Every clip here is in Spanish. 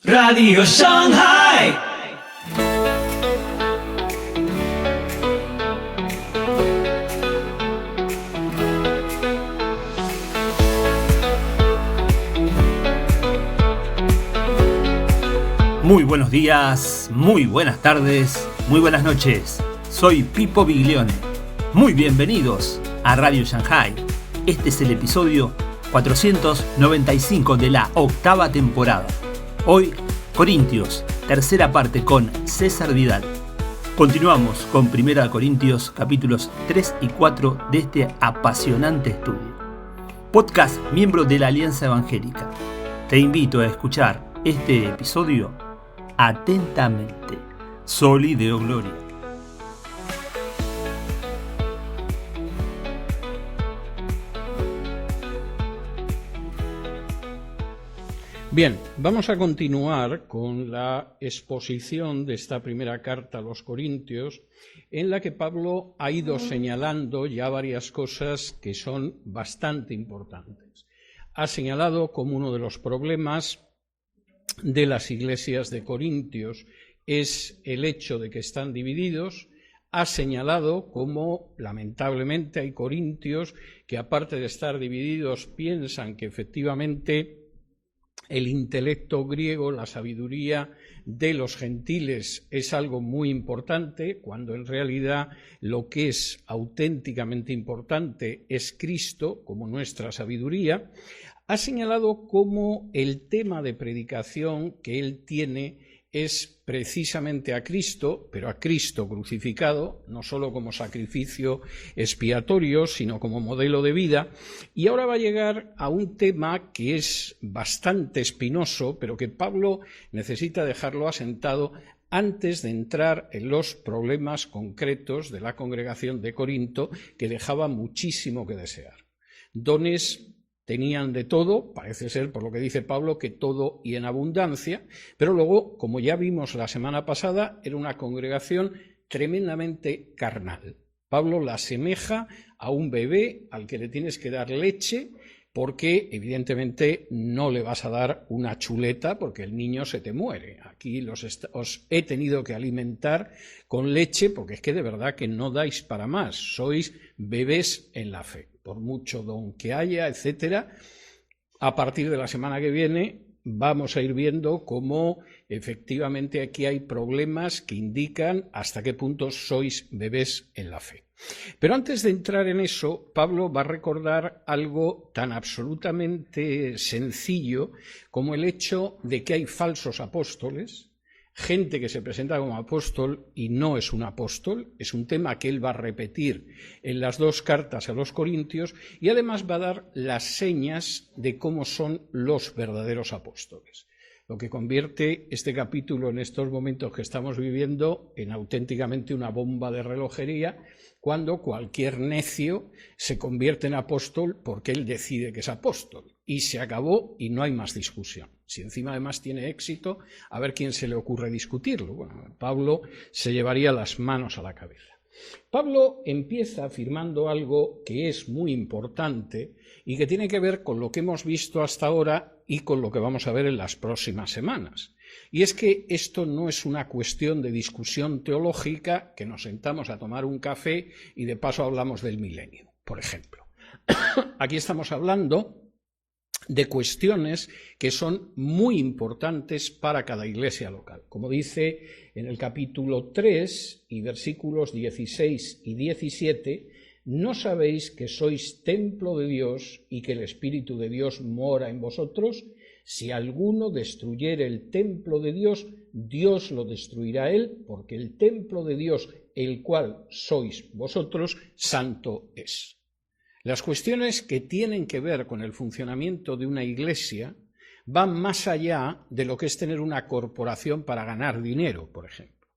Radio Shanghai. Muy buenos días, muy buenas tardes, muy buenas noches. Soy Pipo Biglione. Muy bienvenidos a Radio Shanghai. Este es el episodio 495 de la 8ª temporada. Hoy, Corintios, tercera parte con César Vidal. Continuamos con 1 Corintios capítulos 3 y 4 de este apasionante estudio. Podcast miembro de la Alianza Evangélica. Te invito a escuchar este episodio atentamente. Soli Deo Gloria. Bien, vamos a continuar con la exposición de esta primera carta a los Corintios, en la que Pablo ha ido señalando ya varias cosas que son bastante importantes. Ha señalado como uno de los problemas de las iglesias de Corintios es el hecho de que están divididos. Ha señalado cómo, lamentablemente, hay corintios que, aparte de estar divididos, piensan que efectivamente el intelecto griego, la sabiduría de los gentiles es algo muy importante, cuando en realidad lo que es auténticamente importante es Cristo como nuestra sabiduría. Ha señalado cómo el tema de predicación que él tiene es precisamente a Cristo, pero a Cristo crucificado, no solo como sacrificio expiatorio, sino como modelo de vida. Y ahora va a llegar a un tema que es bastante espinoso, pero que Pablo necesita dejarlo asentado antes de entrar en los problemas concretos de la congregación de Corinto, que dejaba muchísimo que desear. Dones tenían de todo, parece ser, por lo que dice Pablo, que todo y en abundancia, pero luego, como ya vimos la semana pasada, era una congregación tremendamente carnal. Pablo la asemeja a un bebé al que le tienes que dar leche, porque evidentemente no le vas a dar una chuleta porque el niño se te muere. Aquí os he tenido que alimentar con leche porque es que de verdad que no dais para más, sois bebés en la fe. Por mucho don que haya, etcétera, a partir de la semana que viene vamos a ir viendo cómo efectivamente aquí hay problemas que indican hasta qué punto sois bebés en la fe. Pero antes de entrar en eso, Pablo va a recordar algo tan absolutamente sencillo como el hecho de que hay falsos apóstoles, gente que se presenta como apóstol y no es un apóstol. Es un tema que él va a repetir en las dos cartas a los Corintios, y además va a dar las señas de cómo son los verdaderos apóstoles. Lo que convierte este capítulo en estos momentos que estamos viviendo en auténticamente una bomba de relojería, cuando cualquier necio se convierte en apóstol porque él decide que es apóstol. Y se acabó y no hay más discusión. Si encima además tiene éxito, a ver quién se le ocurre discutirlo. Bueno, Pablo se llevaría las manos a la cabeza. Pablo empieza afirmando algo que es muy importante y que tiene que ver con lo que hemos visto hasta ahora y con lo que vamos a ver en las próximas semanas. Y es que esto no es una cuestión de discusión teológica, que nos sentamos a tomar un café y de paso hablamos del milenio, por ejemplo. Aquí estamos hablando de cuestiones que son muy importantes para cada iglesia local. Como dice en el capítulo 3 y versículos 16 y 17, ¿no sabéis que sois templo de Dios y que el Espíritu de Dios mora en vosotros? Si alguno destruyere el templo de Dios, Dios lo destruirá él, porque el templo de Dios, el cual sois vosotros, santo es. Las cuestiones que tienen que ver con el funcionamiento de una iglesia van más allá de lo que es tener una corporación para ganar dinero, por ejemplo.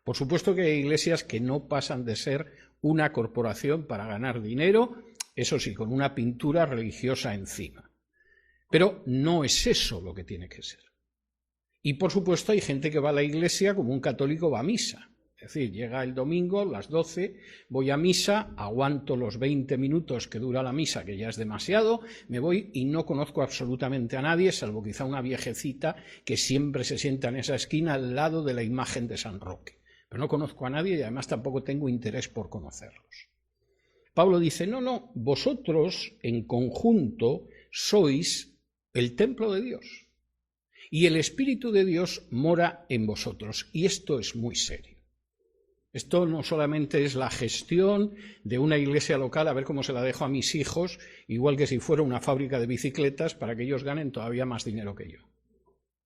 Por supuesto que hay iglesias que no pasan de ser una corporación para ganar dinero, eso sí, con una pintura religiosa encima. Pero no es eso lo que tiene que ser. Y por supuesto hay gente que va a la iglesia como un católico va a misa. Es decir, llega el domingo a las 12, voy a misa, aguanto los 20 minutos que dura la misa, que ya es demasiado, me voy y no conozco absolutamente a nadie, salvo quizá una viejecita que siempre se sienta en esa esquina al lado de la imagen de San Roque. Pero no conozco a nadie y además tampoco tengo interés por conocerlos. Pablo dice, no, vosotros en conjunto sois el templo de Dios y el Espíritu de Dios mora en vosotros, y esto es muy serio. Esto no solamente es la gestión de una iglesia local, a ver cómo se la dejo a mis hijos, igual que si fuera una fábrica de bicicletas para que ellos ganen todavía más dinero que yo.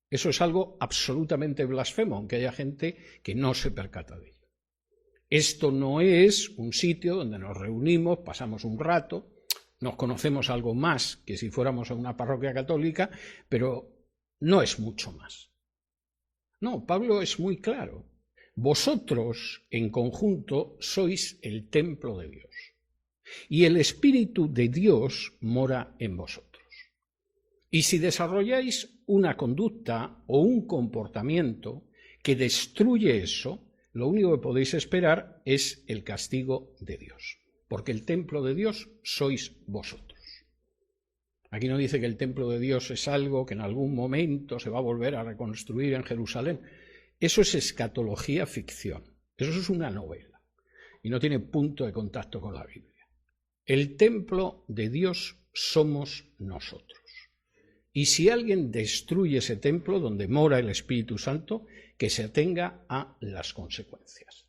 Eso es algo absolutamente blasfemo, aunque haya gente que no se percata de ello. Esto no es un sitio donde nos reunimos, pasamos un rato, nos conocemos algo más que si fuéramos a una parroquia católica, pero no es mucho más. No, Pablo es muy claro. Vosotros en conjunto sois el templo de Dios y el Espíritu de Dios mora en vosotros. Y si desarrolláis una conducta o un comportamiento que destruye eso, lo único que podéis esperar es el castigo de Dios, porque el templo de Dios sois vosotros. Aquí no dice que el templo de Dios es algo que en algún momento se va a volver a reconstruir en Jerusalén. Eso es escatología ficción, eso es una novela y no tiene punto de contacto con la Biblia. El templo de Dios somos nosotros. Y si alguien destruye ese templo donde mora el Espíritu Santo, que se atenga a las consecuencias.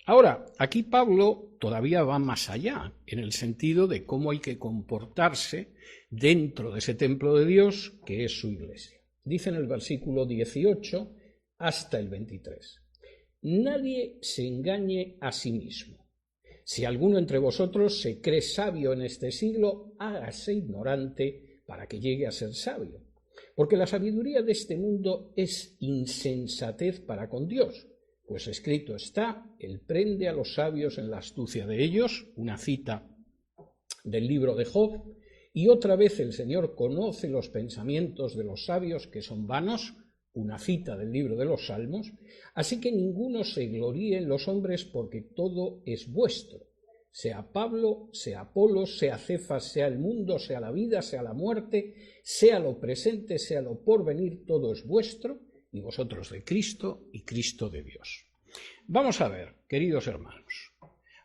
Ahora, aquí Pablo todavía va más allá, en el sentido de cómo hay que comportarse dentro de ese templo de Dios, que es su iglesia. Dice en el versículo 18 hasta el 23. Nadie se engañe a sí mismo. Si alguno entre vosotros se cree sabio en este siglo, hágase ignorante para que llegue a ser sabio. Porque la sabiduría de este mundo es insensatez para con Dios. Pues escrito está, Él prende a los sabios en la astucia de ellos, una cita del libro de Job, y otra vez el Señor conoce los pensamientos de los sabios que son vanos, una cita del libro de los Salmos, así que ninguno se gloríe en los hombres porque todo es vuestro, sea Pablo, sea Apolos, sea Cefas, sea el mundo, sea la vida, sea la muerte, sea lo presente, sea lo porvenir, todo es vuestro, y vosotros de Cristo y Cristo de Dios. Vamos a ver, queridos hermanos,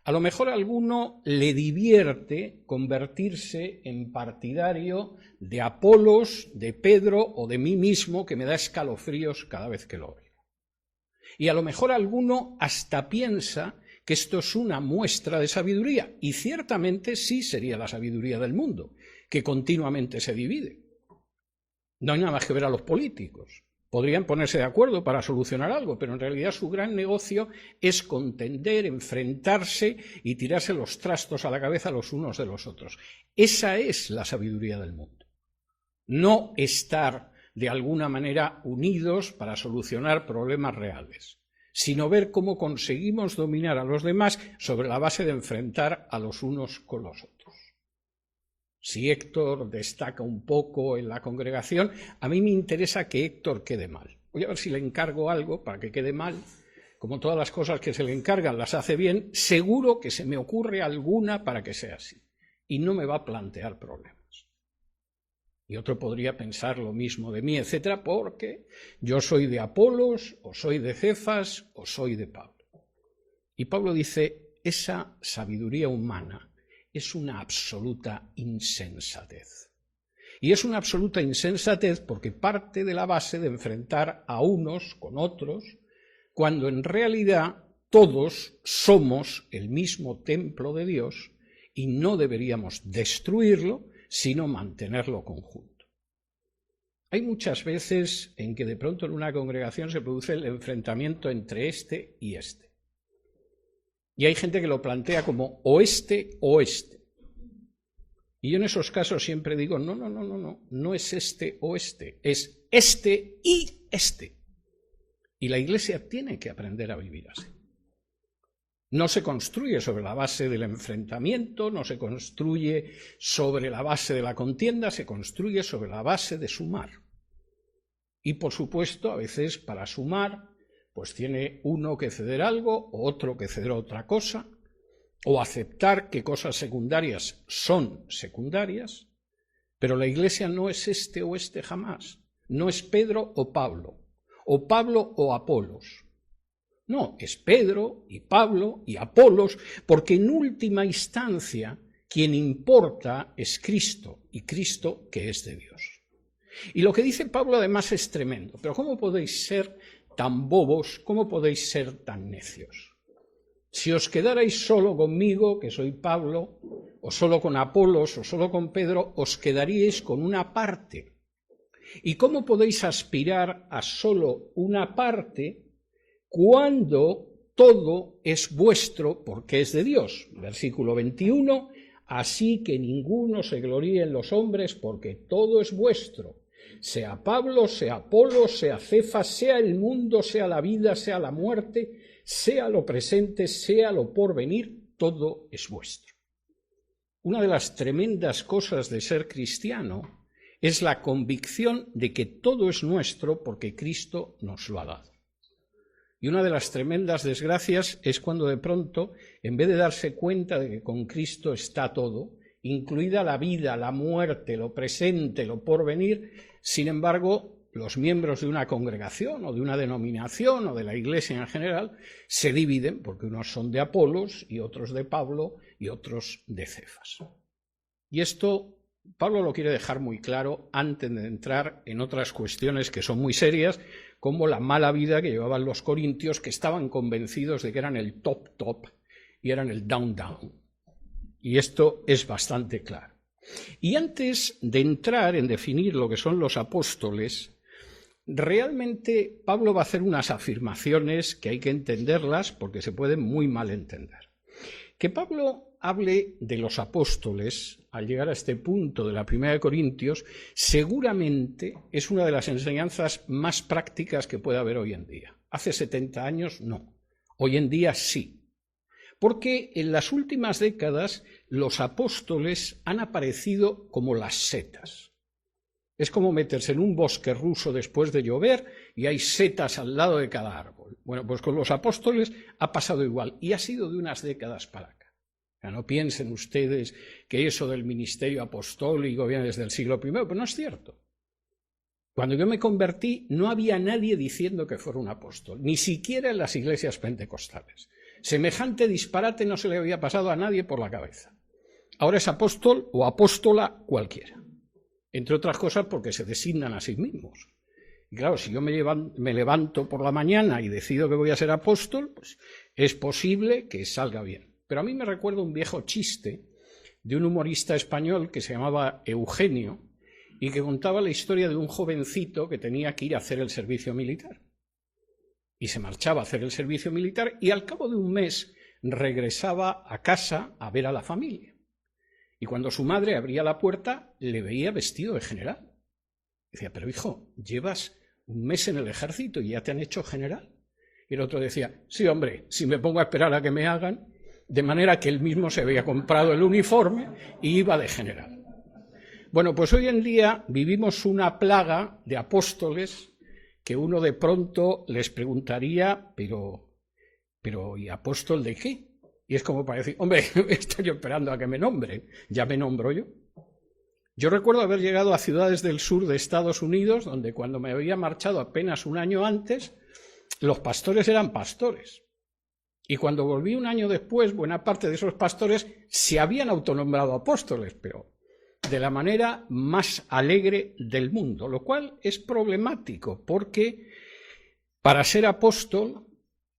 a lo mejor a alguno le divierte convertirse en partidario de Apolos, de Pedro o de mí mismo, que me da escalofríos cada vez que lo oigo. Y a lo mejor alguno hasta piensa que esto es una muestra de sabiduría, y ciertamente sí sería la sabiduría del mundo, que continuamente se divide. No hay nada más que ver a los políticos. Podrían ponerse de acuerdo para solucionar algo, pero en realidad su gran negocio es contender, enfrentarse y tirarse los trastos a la cabeza los unos de los otros. Esa es la sabiduría del mundo. No estar de alguna manera unidos para solucionar problemas reales, sino ver cómo conseguimos dominar a los demás sobre la base de enfrentar a los unos con los otros. Si Héctor destaca un poco en la congregación, a mí me interesa que Héctor quede mal. Voy a ver si le encargo algo para que quede mal. Como todas las cosas que se le encargan las hace bien, seguro que se me ocurre alguna para que sea así. Y no me va a plantear problemas. Y otro podría pensar lo mismo de mí, etcétera, porque yo soy de Apolos, o soy de Cefas, o soy de Pablo. Y Pablo dice, esa sabiduría humana es una absoluta insensatez. Y es una absoluta insensatez porque parte de la base de enfrentar a unos con otros, cuando en realidad todos somos el mismo templo de Dios y no deberíamos destruirlo, sino mantenerlo conjunto. Hay muchas veces en que de pronto en una congregación se produce el enfrentamiento entre este y este. Y hay gente que lo plantea como o este o este. Y yo en esos casos siempre digo, no es este o este, es este y este. Y la Iglesia tiene que aprender a vivir así. No se construye sobre la base del enfrentamiento, no se construye sobre la base de la contienda, se construye sobre la base de sumar. Y por supuesto, a veces para sumar, pues tiene uno que ceder algo, o otro que ceder otra cosa, o aceptar que cosas secundarias son secundarias, pero la Iglesia no es este o este jamás, no es Pedro o Pablo o Apolos. No, es Pedro y Pablo y Apolos, porque en última instancia quien importa es Cristo, y Cristo que es de Dios. Y lo que dice Pablo además es tremendo, pero ¿cómo podéis ser tan bobos, cómo podéis ser tan necios? Si os quedarais solo conmigo, que soy Pablo, o solo con Apolos, o solo con Pedro, os quedaríais con una parte. ¿Y cómo podéis aspirar a solo una parte cuando todo es vuestro porque es de Dios? Versículo 21, así que ninguno se gloríe en los hombres porque todo es vuestro, sea Pablo, sea Apolos, sea Cefas, sea el mundo, sea la vida, sea la muerte, sea lo presente, sea lo porvenir, todo es vuestro. Una de las tremendas cosas de ser cristiano es la convicción de que todo es nuestro porque Cristo nos lo ha dado. Y una de las tremendas desgracias es cuando de pronto, en vez de darse cuenta de que con Cristo está todo, incluida la vida, la muerte, lo presente, lo porvenir, sin embargo, los miembros de una congregación o de una denominación o de la Iglesia en general se dividen porque unos son de Apolos y otros de Pablo y otros de Cefas. Y esto Pablo lo quiere dejar muy claro antes de entrar en otras cuestiones que son muy serias, como la mala vida que llevaban los corintios, que estaban convencidos de que eran el top y eran el down. Y esto es bastante claro. Y antes de entrar en definir lo que son los apóstoles, realmente Pablo va a hacer unas afirmaciones que hay que entenderlas porque se pueden muy mal entender. Que Pablo hable de los apóstoles al llegar a este punto de la Primera de Corintios seguramente es una de las enseñanzas más prácticas que puede haber hoy en día. Hace 70 años no, hoy en día sí. Porque en las últimas décadas los apóstoles han aparecido como las setas. Es como meterse en un bosque ruso después de llover y hay setas al lado de cada árbol. Bueno, pues con los apóstoles ha pasado igual y ha sido de unas décadas para acá. O sea, no piensen ustedes que eso del ministerio apostólico viene desde el siglo I, pero no es cierto. Cuando yo me convertí no había nadie diciendo que fuera un apóstol, ni siquiera en las iglesias pentecostales. Semejante disparate no se le había pasado a nadie por la cabeza. Ahora es apóstol o apóstola cualquiera. Entre otras cosas porque se designan a sí mismos. Y claro, si yo me levanto por la mañana y decido que voy a ser apóstol, pues es posible que salga bien. Pero a mí me recuerda un viejo chiste de un humorista español que se llamaba Eugenio y que contaba la historia de un jovencito que tenía que ir a hacer el servicio militar. Y se marchaba a hacer el servicio militar y al cabo de un mes regresaba a casa a ver a la familia. Y cuando su madre abría la puerta, le veía vestido de general. Decía, pero hijo, llevas un mes en el ejército y ya te han hecho general. Y el otro decía, sí hombre, si me pongo a esperar a que me hagan, de manera que él mismo se había comprado el uniforme y iba de general. Bueno, pues hoy en día vivimos una plaga de apóstoles que uno de pronto les preguntaría, pero ¿y apóstol de qué? Y es como para decir, hombre, estoy yo esperando a que me nombren, ya me nombro yo. Yo recuerdo haber llegado a ciudades del sur de Estados Unidos, donde cuando me había marchado apenas un año antes, los pastores eran pastores. Y cuando volví un año después, buena parte de esos pastores se habían autonombrado apóstoles, pero de la manera más alegre del mundo, lo cual es problemático, porque para ser apóstol,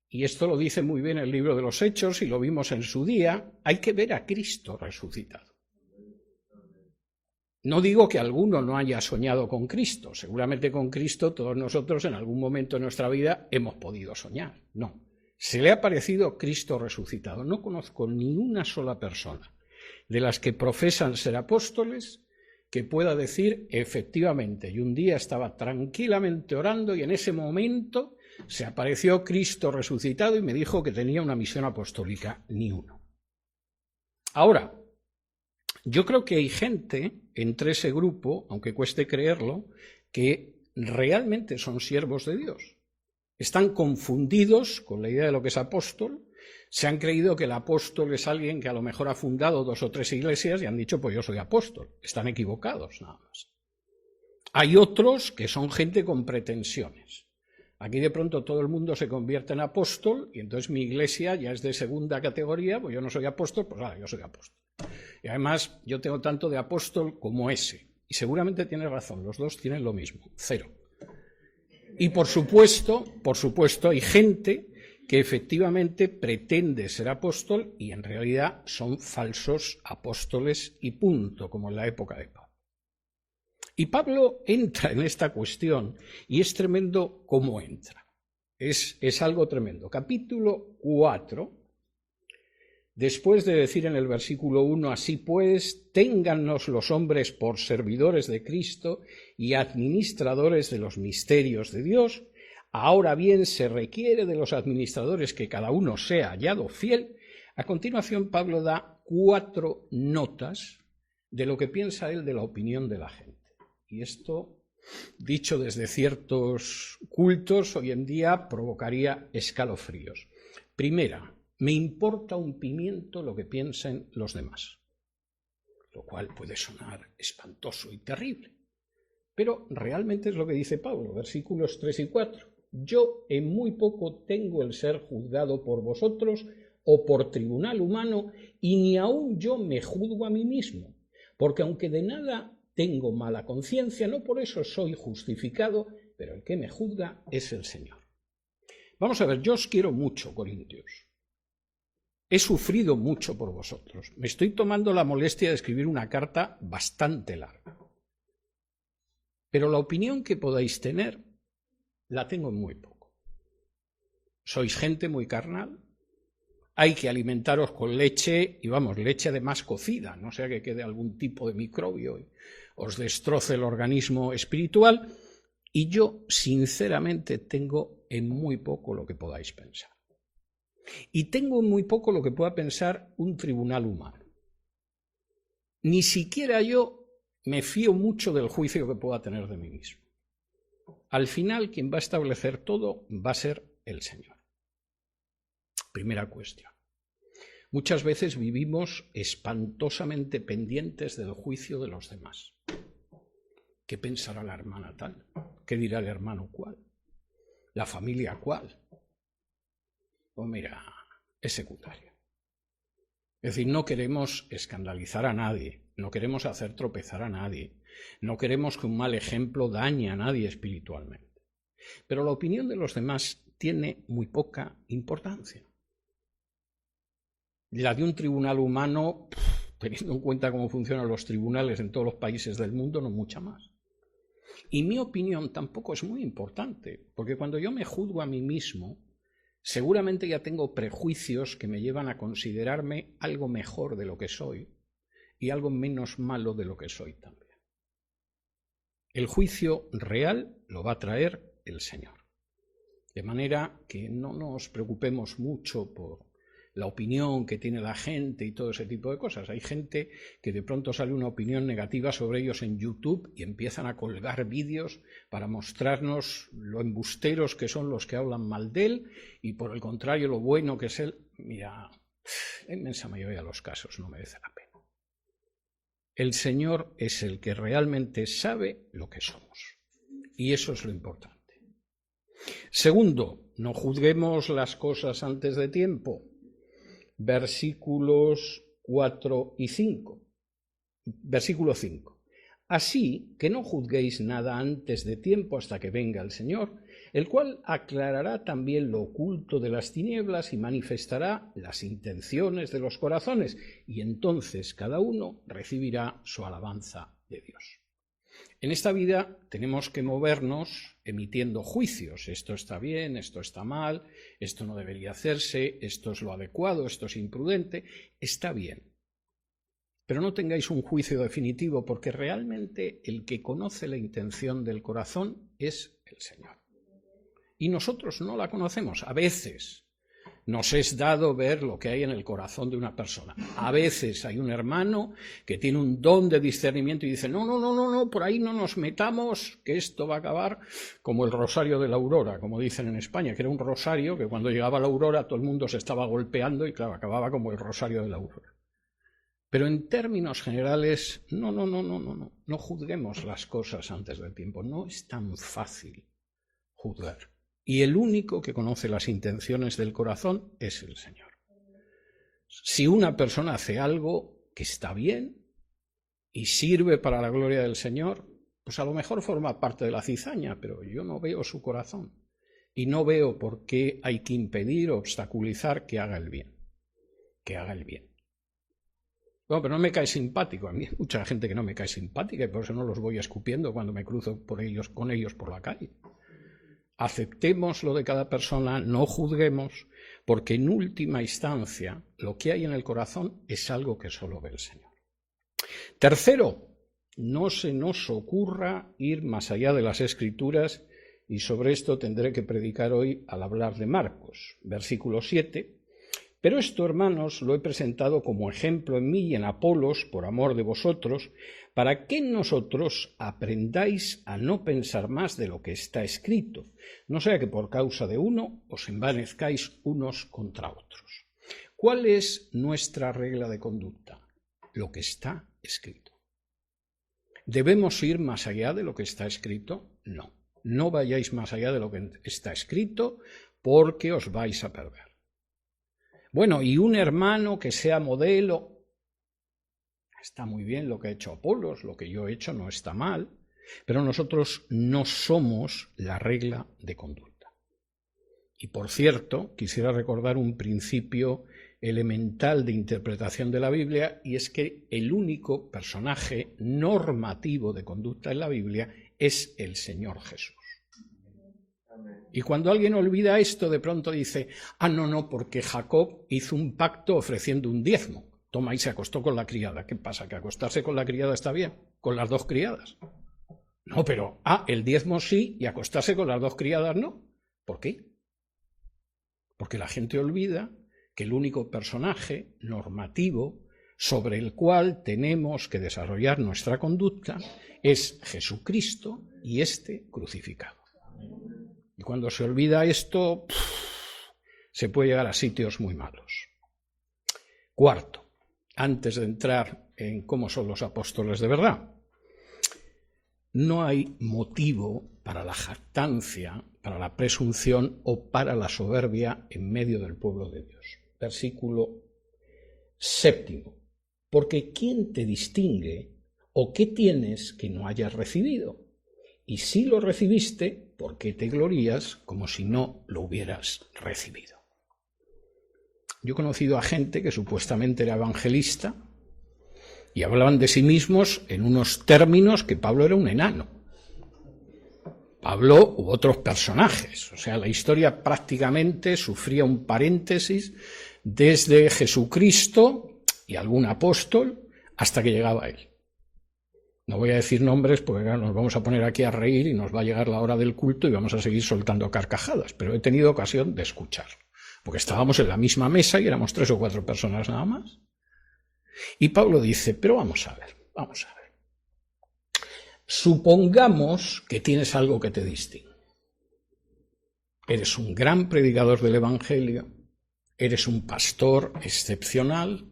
y esto lo dice muy bien el libro de los Hechos y lo vimos en su día, hay que ver a Cristo resucitado. No digo que alguno no haya soñado con Cristo, seguramente con Cristo todos nosotros en algún momento de nuestra vida hemos podido soñar, no. Se le ha aparecido Cristo resucitado. No conozco ni una sola persona de las que profesan ser apóstoles que pueda decir efectivamente, y un día estaba tranquilamente orando y en ese momento se apareció Cristo resucitado y me dijo que tenía una misión apostólica, ni uno. Ahora, yo creo que hay gente entre ese grupo, aunque cueste creerlo, que realmente son siervos de Dios. están confundidos con la idea de lo que es apóstol. Se han creído que el apóstol es alguien que a lo mejor ha fundado 2 o 3 iglesias y han dicho, pues yo soy apóstol. Están equivocados, nada más. Hay otros que son gente con pretensiones. Aquí de pronto todo el mundo se convierte en apóstol y entonces mi iglesia ya es de segunda categoría, pues yo no soy apóstol, pues yo soy apóstol. Y además yo tengo tanto de apóstol como ese. Y seguramente tiene razón, los dos tienen lo mismo, 0. Y por supuesto, hay gente que efectivamente pretende ser apóstol y en realidad son falsos apóstoles y punto, como en la época de Pablo. Y Pablo entra en esta cuestión y es tremendo cómo entra. Es algo tremendo. Capítulo 4, después de decir en el versículo 1, así pues, téngannos los hombres por servidores de Cristo y administradores de los misterios de Dios. Ahora bien, se requiere de los administradores que cada uno sea hallado fiel. A continuación, Pablo da 4 notas de lo que piensa él de la opinión de la gente. Y esto, dicho desde ciertos cultos, hoy en día provocaría escalofríos. Primera, me importa un pimiento lo que piensen los demás, lo cual puede sonar espantoso y terrible. Pero realmente es lo que dice Pablo, versículos 3 y 4. Yo en muy poco tengo el ser juzgado por vosotros o por tribunal humano, y ni aun yo me juzgo a mí mismo, porque aunque de nada tengo mala conciencia, no por eso soy justificado, pero el que me juzga es el Señor. Vamos a ver, yo os quiero mucho, corintios. He sufrido mucho por vosotros. Me estoy tomando la molestia de escribir una carta bastante larga. Pero la opinión que podáis tener la tengo muy poco. Sois gente muy carnal. Hay que alimentaros con leche, y vamos, leche además cocida, no sea que quede algún tipo de microbio y os destroce el organismo espiritual, y yo sinceramente tengo en muy poco lo que podáis pensar. Y tengo en muy poco lo que pueda pensar un tribunal humano. Ni siquiera yo me fío mucho del juicio que pueda tener de mí mismo. Al final, quien va a establecer todo va a ser el Señor. Primera cuestión. Muchas veces vivimos espantosamente pendientes del juicio de los demás. ¿Qué pensará la hermana tal? ¿Qué dirá el hermano cuál? ¿La familia cuál? Pues mira, es secundario. Es decir, no queremos escandalizar a nadie, no queremos hacer tropezar a nadie, no queremos que un mal ejemplo dañe a nadie espiritualmente. Pero la opinión de los demás tiene muy poca importancia. La de un tribunal humano, teniendo en cuenta cómo funcionan los tribunales en todos los países del mundo, no mucha más. Y mi opinión tampoco es muy importante, porque cuando yo me juzgo a mí mismo, seguramente ya tengo prejuicios que me llevan a considerarme algo mejor de lo que soy y algo menos malo de lo que soy también. El juicio real lo va a traer el Señor. De manera que no nos preocupemos mucho por la opinión que tiene la gente y todo ese tipo de cosas. Hay gente que de pronto sale una opinión negativa sobre ellos en YouTube y empiezan a colgar vídeos para mostrarnos lo embusteros que son los que hablan mal de él y por el contrario lo bueno que es él. Mira, la inmensa mayoría de los casos no merece la pena. El Señor es el que realmente sabe lo que somos y eso es lo importante. Segundo, no juzguemos las cosas antes de tiempo. Versículos 4 y 5. Versículo 5. Así que no juzguéis nada antes de tiempo hasta que venga el Señor, el cual aclarará también lo oculto de las tinieblas y manifestará las intenciones de los corazones, y entonces cada uno recibirá su alabanza de Dios. En esta vida tenemos que movernos emitiendo juicios. Esto está bien, esto está mal, esto no debería hacerse, esto es lo adecuado, esto es imprudente. Está bien. Pero no tengáis un juicio definitivo, porque realmente el que conoce la intención del corazón es el Señor. Y nosotros no la conocemos. A veces Nos es dado ver lo que hay en el corazón de una persona. A veces hay un hermano que tiene un don de discernimiento y dice, no, por ahí no nos metamos, que esto va a acabar como el rosario de la aurora, como dicen en España, que era un rosario que cuando llegaba la aurora todo el mundo se estaba golpeando y claro, acababa como el rosario de la aurora. Pero en términos generales, no juzguemos las cosas antes del tiempo. No es tan fácil juzgar. Y el único que conoce las intenciones del corazón es el Señor. Si una persona hace algo que está bien y sirve para la gloria del Señor, pues a lo mejor forma parte de la cizaña, pero yo no veo su corazón. Y no veo por qué hay que impedir o obstaculizar que haga el bien. Que haga el bien. Bueno, pero no me cae simpático. A mí hay mucha gente que no me cae simpática y por eso no los voy escupiendo cuando me cruzo con ellos por la calle. Aceptemos lo de cada persona, no juzguemos, porque en última instancia lo que hay en el corazón es algo que solo ve el Señor. Tercero, no se nos ocurra ir más allá de las Escrituras, y sobre esto tendré que predicar hoy al hablar de Marcos, versículo 7. Pero esto, hermanos, lo he presentado como ejemplo en mí y en Apolos, por amor de vosotros, para que nosotros aprendáis a no pensar más de lo que está escrito, no sea que por causa de uno os envanezcáis unos contra otros. ¿Cuál es nuestra regla de conducta? Lo que está escrito. ¿Debemos ir más allá de lo que está escrito? No. No vayáis más allá de lo que está escrito porque os vais a perder. Bueno, y un hermano que sea modelo, está muy bien lo que ha hecho Apolos, lo que yo he hecho no está mal, pero nosotros no somos la regla de conducta. Y por cierto, quisiera recordar un principio elemental de interpretación de la Biblia, y es que el único personaje normativo de conducta en la Biblia es el Señor Jesús. Y cuando alguien olvida esto, de pronto dice, no, porque Jacob hizo un pacto ofreciendo un diezmo. Toma y se acostó con la criada. ¿Qué pasa? ¿Que acostarse con la criada está bien? ¿Con las dos criadas? No, pero, el diezmo sí y acostarse con las dos criadas no. ¿Por qué? Porque la gente olvida que el único personaje normativo sobre el cual tenemos que desarrollar nuestra conducta es Jesucristo y este crucificado. Y cuando se olvida esto, se puede llegar a sitios muy malos. Cuarto, antes de entrar en cómo son los apóstoles de verdad, no hay motivo para la jactancia, para la presunción o para la soberbia en medio del pueblo de Dios. Versículo 7. Porque ¿quién te distingue o qué tienes que no hayas recibido? Y si lo recibiste, ¿por qué te glorías como si no lo hubieras recibido? Yo he conocido a gente que supuestamente era evangelista y hablaban de sí mismos en unos términos que Pablo era un enano. Pablo u otros personajes. O sea, la historia prácticamente sufría un paréntesis desde Jesucristo y algún apóstol hasta que llegaba él. No voy a decir nombres porque claro, nos vamos a poner aquí a reír y nos va a llegar la hora del culto y vamos a seguir soltando carcajadas, pero he tenido ocasión de escuchar, porque estábamos en la misma mesa y éramos 3 o 4 personas nada más. Y Pablo dice, pero vamos a ver. Supongamos que tienes algo que te distingue. Eres un gran predicador del Evangelio, eres un pastor excepcional,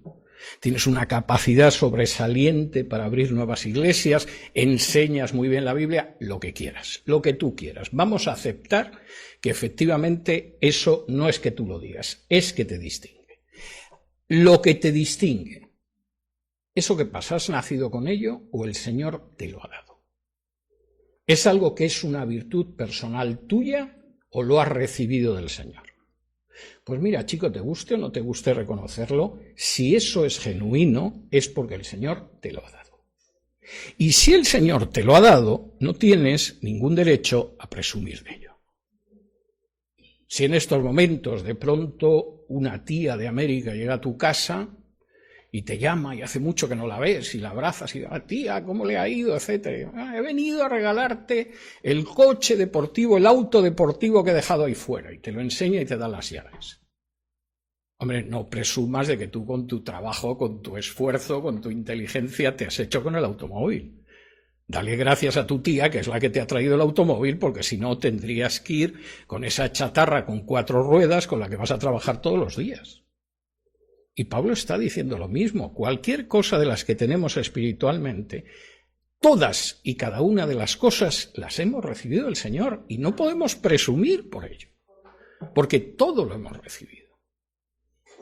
tienes una capacidad sobresaliente para abrir nuevas iglesias, enseñas muy bien la Biblia, lo que quieras, lo que tú quieras. Vamos a aceptar que efectivamente eso no es que tú lo digas, es que te distingue. Lo que te distingue, ¿eso que pasa? ¿Has nacido con ello o el Señor te lo ha dado? ¿Es algo que es una virtud personal tuya o lo has recibido del Señor? Pues mira, chico, te guste o no te guste reconocerlo, si eso es genuino, es porque el Señor te lo ha dado. Y si el Señor te lo ha dado, no tienes ningún derecho a presumir de ello. Si en estos momentos de pronto una tía de América llega a tu casa y te llama y hace mucho que no la ves y la abrazas y tía, ¿cómo le ha ido? Etcétera. He venido a regalarte el coche deportivo, el auto deportivo que he dejado ahí fuera y te lo enseña y te da las llaves. Hombre, no presumas de que tú con tu trabajo, con tu esfuerzo, con tu inteligencia te has hecho con el automóvil. Dale gracias a tu tía, que es la que te ha traído el automóvil, porque si no tendrías que ir con esa chatarra con 4 ruedas con la que vas a trabajar todos los días. Y Pablo está diciendo lo mismo. Cualquier cosa de las que tenemos espiritualmente, todas y cada una de las cosas las hemos recibido del Señor y no podemos presumir por ello, porque todo lo hemos recibido.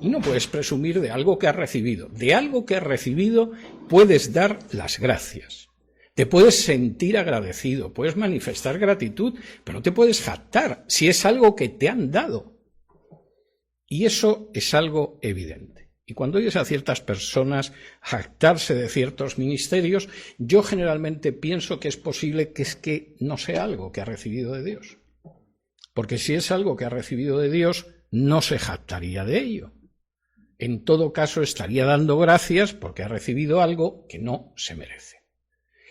Y no puedes presumir de algo que has recibido. De algo que has recibido puedes dar las gracias. Te puedes sentir agradecido, puedes manifestar gratitud, pero no te puedes jactar si es algo que te han dado. Y eso es algo evidente. Y cuando oyes a ciertas personas jactarse de ciertos ministerios, yo generalmente pienso que es posible que es que no sea algo que ha recibido de Dios. Porque si es algo que ha recibido de Dios, no se jactaría de ello. En todo caso, estaría dando gracias porque ha recibido algo que no se merece.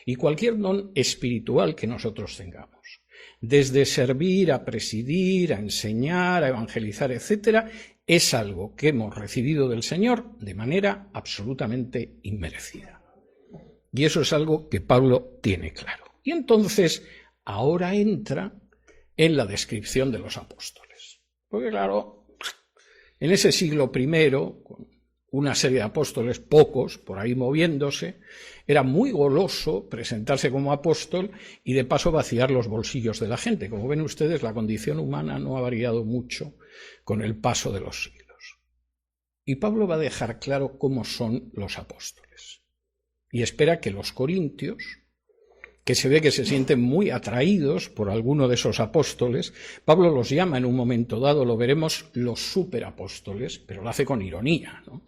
Y cualquier don espiritual que nosotros tengamos, desde servir, a presidir, a enseñar, a evangelizar, etc., es algo que hemos recibido del Señor de manera absolutamente inmerecida. Y eso es algo que Pablo tiene claro. Y entonces, ahora entra en la descripción de los apóstoles. Porque claro, en ese siglo I, con una serie de apóstoles, pocos, por ahí moviéndose, era muy goloso presentarse como apóstol y de paso vaciar los bolsillos de la gente. Como ven ustedes, la condición humana no ha variado mucho con el paso de los siglos. Y Pablo va a dejar claro cómo son los apóstoles. Y espera que los corintios, que se ve que se sienten muy atraídos por alguno de esos apóstoles, Pablo los llama en un momento dado, lo veremos, los superapóstoles, pero lo hace con ironía, ¿no?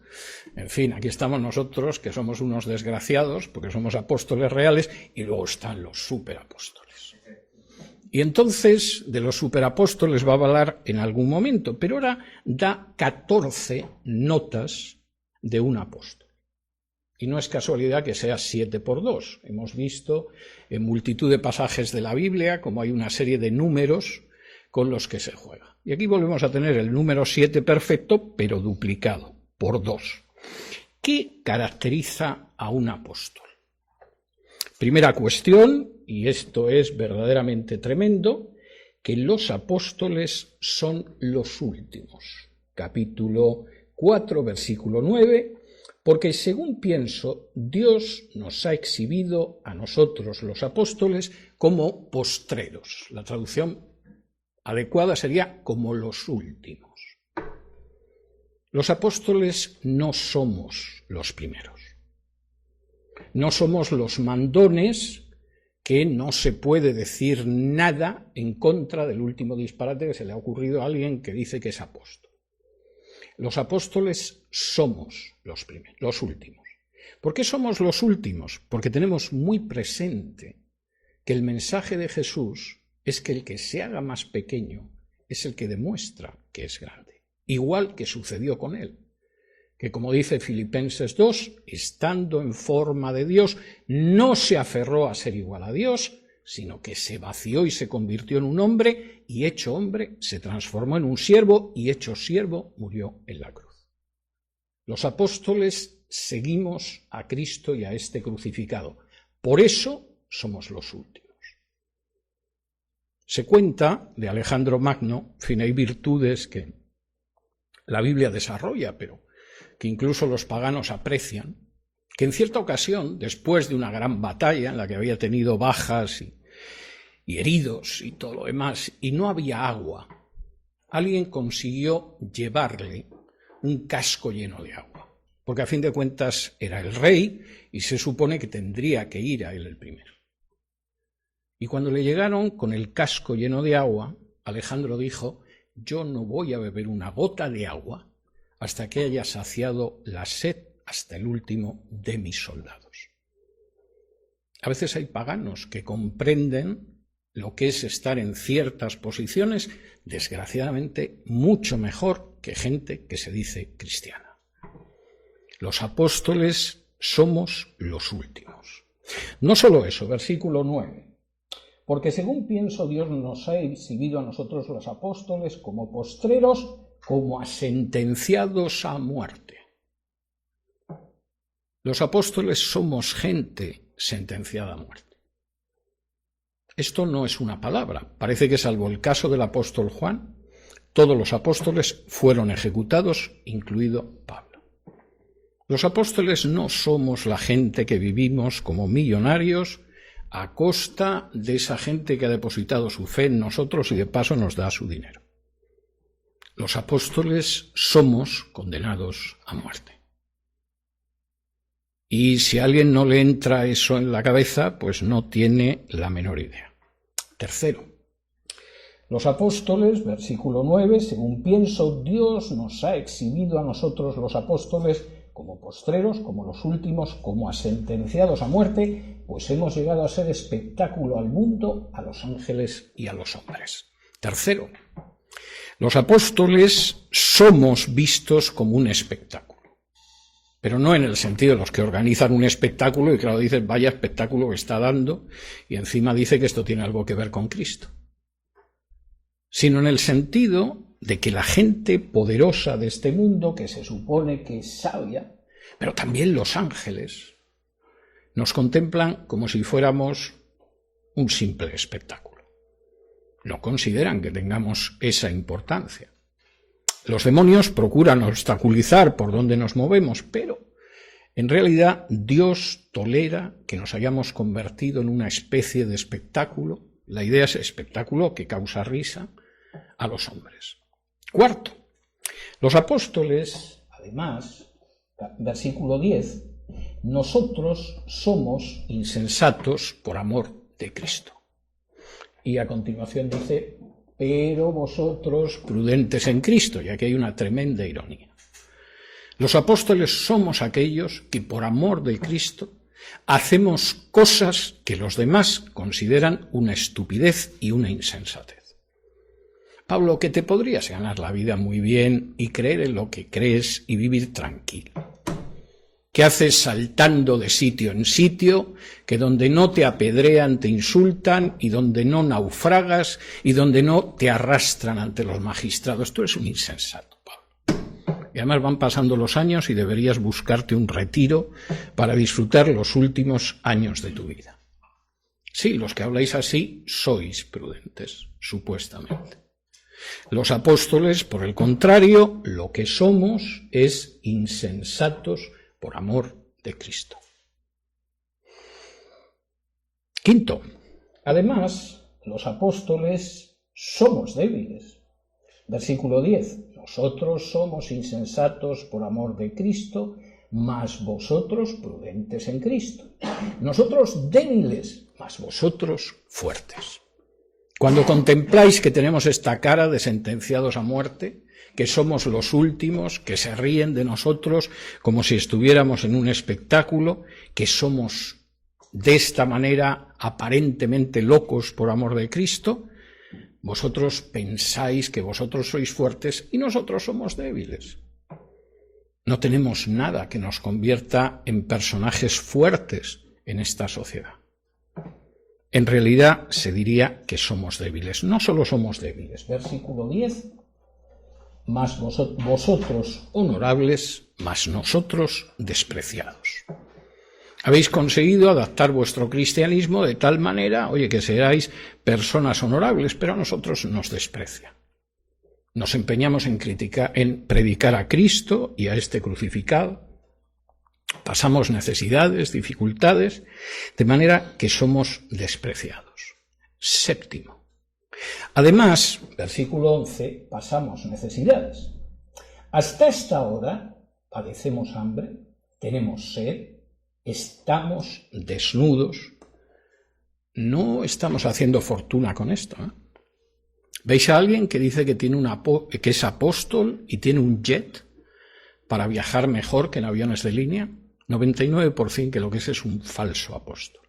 En fin, aquí estamos nosotros, que somos unos desgraciados, porque somos apóstoles reales, y luego están los superapóstoles. Y entonces, de los superapóstoles va a hablar en algún momento, pero ahora da 14 notas de un apóstol. Y no es casualidad que sea 7 por 2. Hemos visto en multitud de pasajes de la Biblia como hay una serie de números con los que se juega. Y aquí volvemos a tener el número 7 perfecto, pero duplicado, por 2. ¿Qué caracteriza a un apóstol? Primera cuestión, y esto es verdaderamente tremendo, que los apóstoles son los últimos. Capítulo 4, versículo 9. Porque según pienso, Dios nos ha exhibido a nosotros, los apóstoles, como postreros. La traducción adecuada sería como los últimos. Los apóstoles no somos los primeros. No somos los mandones que no se puede decir nada en contra del último disparate que se le ha ocurrido a alguien que dice que es apóstol. Los apóstoles somos los primeros, los últimos. ¿Por qué somos los últimos? Porque tenemos muy presente que el mensaje de Jesús es que el que se haga más pequeño es el que demuestra que es grande. Igual que sucedió con él, que como dice Filipenses 2, estando en forma de Dios, no se aferró a ser igual a Dios, sino que se vació y se convirtió en un hombre, y hecho hombre se transformó en un siervo, y hecho siervo murió en la cruz. Los apóstoles seguimos a Cristo y a este crucificado. Por eso somos los últimos. Se cuenta de Alejandro Magno, en fin, hay virtudes que la Biblia desarrolla, pero que incluso los paganos aprecian, que en cierta ocasión, después de una gran batalla en la que había tenido bajas y heridos y todo lo demás, y no había agua, alguien consiguió llevarle un casco lleno de agua, porque a fin de cuentas era el rey y se supone que tendría que ir a él el primero. Y cuando le llegaron con el casco lleno de agua, Alejandro dijo: yo no voy a beber una gota de agua hasta que haya saciado la sed hasta el último de mis soldados. A veces hay paganos que comprenden lo que es estar en ciertas posiciones, desgraciadamente, mucho mejor que gente que se dice cristiana. Los apóstoles somos los últimos. No solo eso, versículo 9. porque según pienso Dios nos ha exhibido a nosotros los apóstoles como postreros, como a sentenciados a muerte. Los apóstoles somos gente sentenciada a muerte. Esto no es una palabra. Parece que salvo el caso del apóstol Juan, todos los apóstoles fueron ejecutados, incluido Pablo. Los apóstoles no somos la gente que vivimos como millonarios a costa de esa gente que ha depositado su fe en nosotros y de paso nos da su dinero. Los apóstoles somos condenados a muerte. Y si a alguien no le entra eso en la cabeza, pues no tiene la menor idea. Tercero, los apóstoles, versículo 9, según pienso, Dios nos ha exhibido a nosotros los apóstoles como postreros, como los últimos, como a sentenciados a muerte, pues hemos llegado a ser espectáculo al mundo, a los ángeles y a los hombres. Tercero, los apóstoles somos vistos como un espectáculo, pero no en el sentido de los que organizan un espectáculo y claro, dicen vaya espectáculo que está dando y encima dice que esto tiene algo que ver con Cristo, sino en el sentido de que la gente poderosa de este mundo, que se supone que es sabia, pero también los ángeles, nos contemplan como si fuéramos un simple espectáculo. No consideran que tengamos esa importancia. Los demonios procuran obstaculizar por donde nos movemos, pero en realidad Dios tolera que nos hayamos convertido en una especie de espectáculo. La idea es espectáculo que causa risa a los hombres. Cuarto, los apóstoles, además, versículo 10, nosotros somos insensatos por amor de Cristo. Y a continuación dice, pero vosotros prudentes en Cristo, y aquí hay una tremenda ironía. Los apóstoles somos aquellos que por amor de Cristo hacemos cosas que los demás consideran una estupidez y una insensatez. Pablo, que te podrías ganar la vida muy bien y creer en lo que crees y vivir tranquilo. ¿Qué haces saltando de sitio en sitio, que donde no te apedrean te insultan y donde no naufragas y donde no te arrastran ante los magistrados? Tú eres un insensato, Pablo. Y además van pasando los años y deberías buscarte un retiro para disfrutar los últimos años de tu vida. Sí, los que habláis así sois prudentes, supuestamente. Los apóstoles, por el contrario, lo que somos es insensatos por amor de Cristo. Quinto, además, los apóstoles somos débiles. Versículo 10, nosotros somos insensatos por amor de Cristo, mas vosotros prudentes en Cristo. Nosotros débiles, mas vosotros fuertes. Cuando contempláis que tenemos esta cara de sentenciados a muerte, que somos los últimos, que se ríen de nosotros como si estuviéramos en un espectáculo, que somos de esta manera aparentemente locos por amor de Cristo, vosotros pensáis que vosotros sois fuertes y nosotros somos débiles. No tenemos nada que nos convierta en personajes fuertes en esta sociedad. En realidad se diría que somos débiles. No solo somos débiles. Versículo 10. Mas vosotros honorables, mas nosotros despreciados. Habéis conseguido adaptar vuestro cristianismo de tal manera, que seáis personas honorables, pero a nosotros nos desprecian. Nos empeñamos en predicar a Cristo y a este crucificado. Pasamos necesidades, dificultades, de manera que somos despreciados. Séptimo. Además, versículo 11, pasamos necesidades. Hasta esta hora padecemos hambre, tenemos sed, estamos desnudos. No estamos haciendo fortuna con esto, ¿eh? ¿Veis a alguien que dice que que es apóstol y tiene un jet para viajar mejor que en aviones de línea? 99% que lo que es un falso apóstol.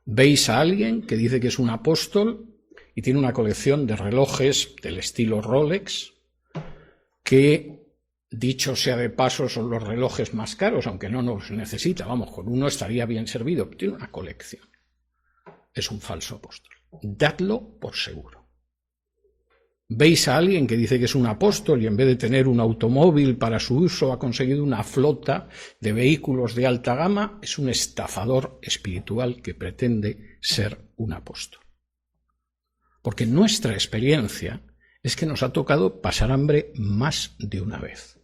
¿Veis a alguien que dice que es un apóstol y tiene una colección de relojes del estilo Rolex, que, dicho sea de paso, son los relojes más caros, aunque no los necesita? Vamos, con uno estaría bien servido, pero tiene una colección. es un falso apóstol. Dadlo por seguro. Veis a alguien que dice que es un apóstol y en vez de tener un automóvil para su uso ha conseguido una flota de vehículos de alta gama, es un estafador espiritual que pretende ser un apóstol. Porque nuestra experiencia es que nos ha tocado pasar hambre más de una vez.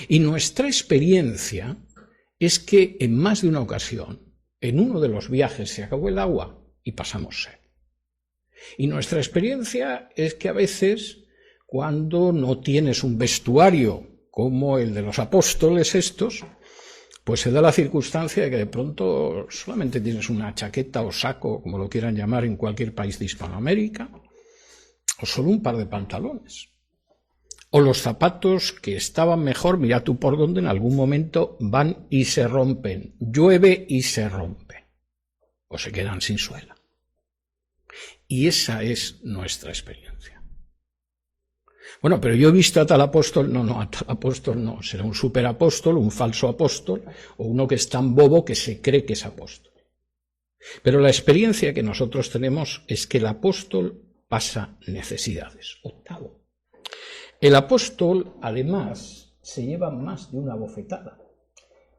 Y nuestra experiencia es que en más de una ocasión, en uno de los viajes se acabó el agua y pasamos sed. Y nuestra experiencia es que a veces, cuando no tienes un vestuario como el de los apóstoles estos, pues se da la circunstancia de que de pronto solamente tienes una chaqueta o saco, como lo quieran llamar en cualquier país de Hispanoamérica, o solo un par de pantalones. O los zapatos que estaban mejor, mira tú por dónde, en algún momento van y se rompen. Llueve y se rompen. O se quedan sin suela. Y esa es nuestra experiencia. Bueno, pero yo he visto a tal apóstol. No, a tal apóstol no. Será un superapóstol, un falso apóstol, o uno que es tan bobo que se cree que es apóstol. Pero la experiencia que nosotros tenemos es que el apóstol pasa necesidades. Octavo. El apóstol, además, se lleva más de una bofetada.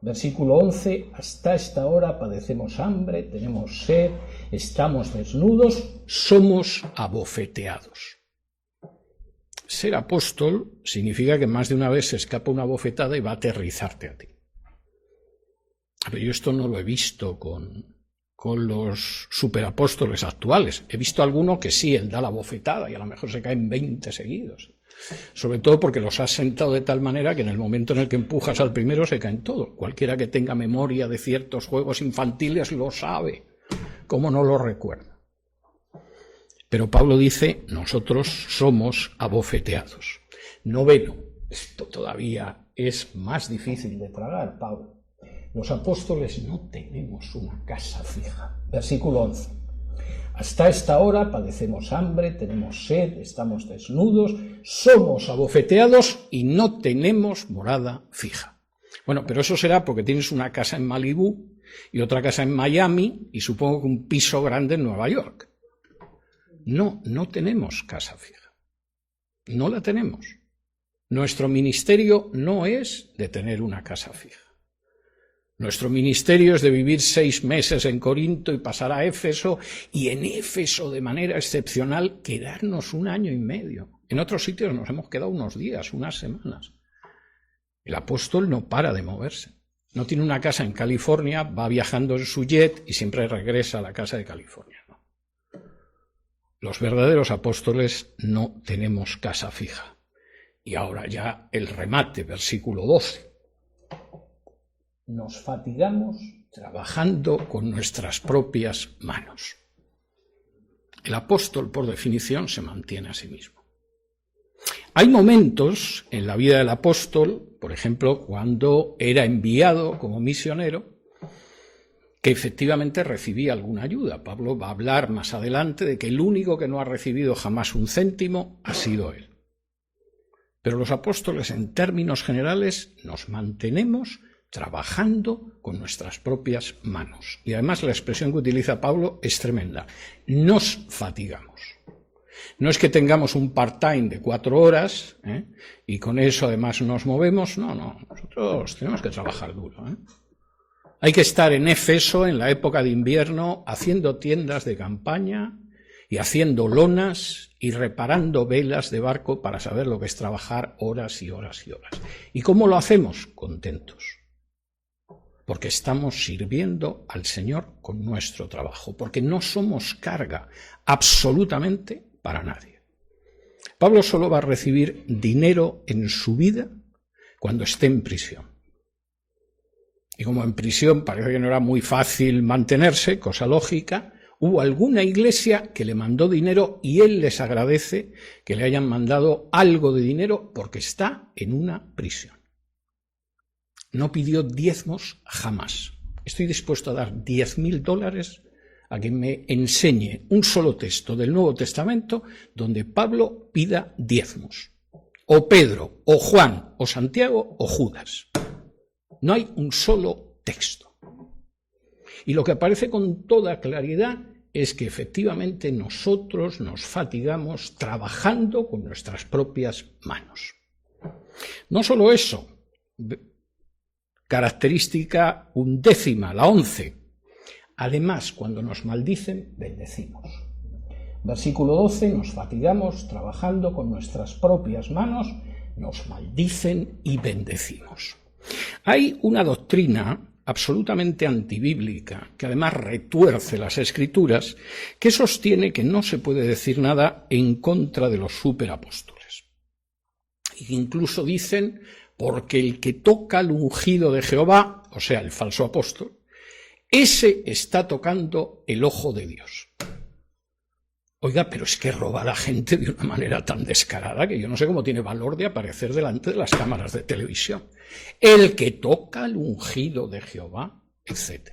Versículo 11, hasta esta hora padecemos hambre, tenemos sed, estamos desnudos, somos abofeteados. Ser apóstol significa que más de una vez se escapa una bofetada y va a aterrizarte a ti. Pero yo esto no lo he visto con los superapóstoles actuales. He visto alguno que sí, él da la bofetada y a lo mejor se caen 20 seguidos. Sobre todo porque los has sentado de tal manera que en el momento en el que empujas al primero se caen todos. Cualquiera que tenga memoria de ciertos juegos infantiles lo sabe. ¿Cómo no lo recuerda? Pero Pablo dice, nosotros somos abofeteados. Noveno, esto todavía es más difícil de tragar, Pablo. Los apóstoles no tenemos una casa fija. Versículo 11. Hasta esta hora padecemos hambre, tenemos sed, estamos desnudos, somos abofeteados y no tenemos morada fija. Bueno, pero eso será porque tienes una casa en Malibú y otra casa en Miami y supongo que un piso grande en Nueva York. No tenemos casa fija. No la tenemos. Nuestro ministerio no es de tener una casa fija. Nuestro ministerio es de vivir 6 meses en Corinto y pasar a Éfeso, y en Éfeso de manera excepcional quedarnos 1 año y medio. En otros sitios nos hemos quedado unos días, unas semanas. El apóstol no para de moverse. No tiene una casa en California, va viajando en su jet y siempre regresa a la casa de California. No. Los verdaderos apóstoles no tenemos casa fija. Y ahora ya el remate, versículo 12. Nos fatigamos trabajando con nuestras propias manos. El apóstol, por definición, se mantiene a sí mismo. Hay momentos en la vida del apóstol, por ejemplo, cuando era enviado como misionero, que efectivamente recibía alguna ayuda. Pablo va a hablar más adelante de que el único que no ha recibido jamás un céntimo ha sido él. Pero los apóstoles, en términos generales, nos mantenemos trabajando con nuestras propias manos. Y además la expresión que utiliza Pablo es tremenda. Nos fatigamos. No es que tengamos un part-time de 4 horas y con eso además nos movemos. No, nosotros tenemos que trabajar duro. Hay que estar en Éfeso en la época de invierno haciendo tiendas de campaña y haciendo lonas y reparando velas de barco para saber lo que es trabajar horas y horas y horas. ¿Y cómo lo hacemos? Contentos. Porque estamos sirviendo al Señor con nuestro trabajo, porque no somos carga absolutamente para nadie. Pablo solo va a recibir dinero en su vida cuando esté en prisión. Y como en prisión parece que no era muy fácil mantenerse, cosa lógica, hubo alguna iglesia que le mandó dinero y él les agradece que le hayan mandado algo de dinero porque está en una prisión. No pidió diezmos jamás. Estoy dispuesto a dar $10,000 a quien me enseñe un solo texto del Nuevo Testamento donde Pablo pida diezmos. O Pedro, o Juan, o Santiago, o Judas. No hay un solo texto. Y lo que aparece con toda claridad es que efectivamente nosotros nos fatigamos trabajando con nuestras propias manos. No solo eso, característica 11, la 11. Además, cuando nos maldicen, bendecimos. Versículo 12, nos fatigamos trabajando con nuestras propias manos, nos maldicen y bendecimos. Hay una doctrina absolutamente antibíblica, que además retuerce las Escrituras, que sostiene que no se puede decir nada en contra de los superapóstoles. Incluso dicen, porque el que toca el ungido de Jehová, o sea, el falso apóstol, ese está tocando el ojo de Dios. Oiga, pero es que roba a la gente de una manera tan descarada que yo no sé cómo tiene valor de aparecer delante de las cámaras de televisión. El que toca el ungido de Jehová, etc.